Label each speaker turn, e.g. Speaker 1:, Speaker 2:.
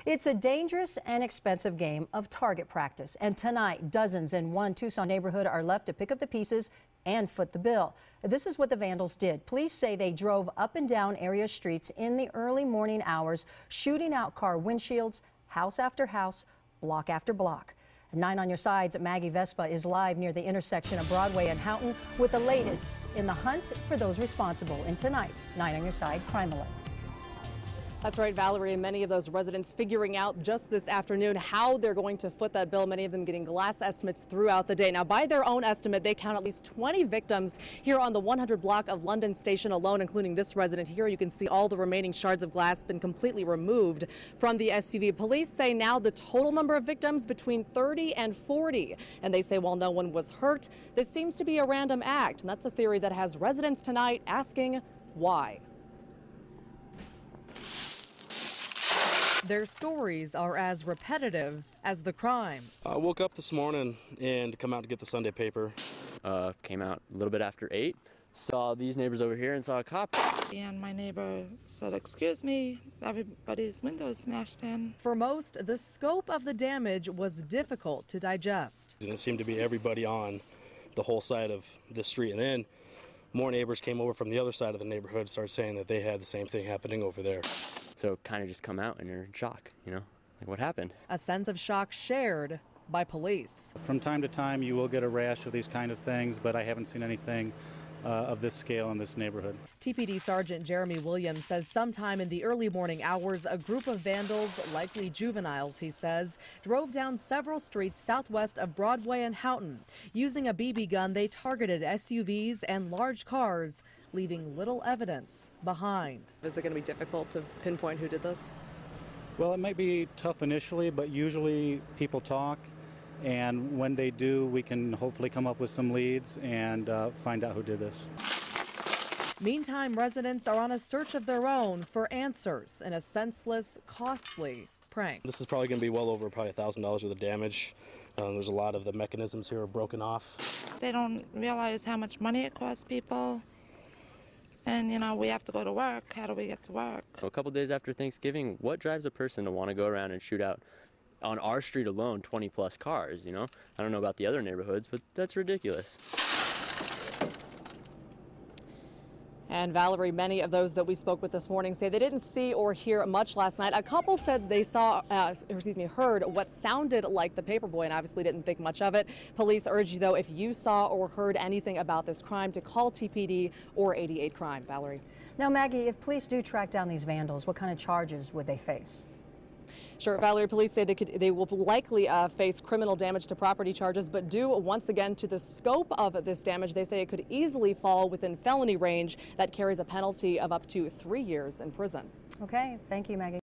Speaker 1: It's a dangerous and expensive game of target practice, and tonight dozens in one Tucson neighborhood are left to pick up the pieces and foot the bill. This is what the vandals did. Police say they drove up and down area streets in the early morning hours, shooting out car windshields, house after house, block after block. 9 on your side's Maggie Vespa is live near the intersection of Broadway and Houghton with the latest in the hunt for those responsible in tonight's 9 on your side crime alert.
Speaker 2: That's right, Valerie, and many of those residents figuring out just this afternoon how they're going to foot that bill, many of them getting glass estimates throughout the day. Now, by their own estimate, they count at least 20 victims here on the 100 block of London Station alone, including this resident here. You can see all the remaining shards of glass been completely removed from the SUV. Police say now the total number of victims between 30 and 40. And they say while no one was hurt, this seems to be a random act. And that's a theory that has residents tonight asking why. Their stories are as repetitive as the crime.
Speaker 3: I woke up this morning and come out to get the Sunday paper.
Speaker 4: Came out a little bit after 8. Saw these neighbors over here and saw a cop.
Speaker 5: And my neighbor said, "Excuse me, everybody's window is smashed in."
Speaker 2: For most, the scope of the damage was difficult to digest.
Speaker 3: And it seemed to be everybody on the whole side of the street. And then more neighbors came over from the other side of the neighborhood, started saying that they had the same thing happening over there.
Speaker 4: So kind of just come out and you're in shock, like what happened?
Speaker 2: A sense of shock shared by police.
Speaker 6: From time to time you will get a rash of these kind of things, but I haven't seen anything of this scale in this neighborhood.
Speaker 2: TPD Sergeant Jeremy Williams says sometime in the early morning hours, a group of vandals, likely juveniles, he says, drove down several streets southwest of Broadway and Houghton. Using a BB gun, they targeted SUVs and large cars, leaving little evidence behind. Is it going to be difficult to pinpoint who did this?
Speaker 6: Well, it might be tough initially, but usually people talk. And when they do, we can hopefully come up with some leads and find out who did this.
Speaker 2: Meantime, residents are on a search of their own for answers in a senseless, costly prank.
Speaker 3: This is probably going to be well over probably $1,000 worth of damage. There's a lot of the mechanisms here are broken off.
Speaker 5: They don't realize how much money it costs people. And, we have to go to work. How do we get to work?
Speaker 4: A couple days after Thanksgiving, what drives a person to want to go around and shoot out on our street alone 20 plus cars? I don't know about the other neighborhoods, but that's ridiculous.
Speaker 2: And Valerie, many of those that we spoke with this morning say they didn't see or hear much last night. A couple said they heard what sounded like the paperboy and obviously didn't think much of it. Police urge you, though, if you saw or heard anything about this crime, to call TPD or 88 Crime. Valerie.
Speaker 1: Now, Maggie, if police do track down these vandals, what kind of charges would they face?
Speaker 2: Sure, Valerie, police say they will likely face criminal damage to property charges, but due once again to the scope of this damage, they say it could easily fall within felony range that carries a penalty of up to 3 years in prison.
Speaker 1: Okay, thank you, Maggie.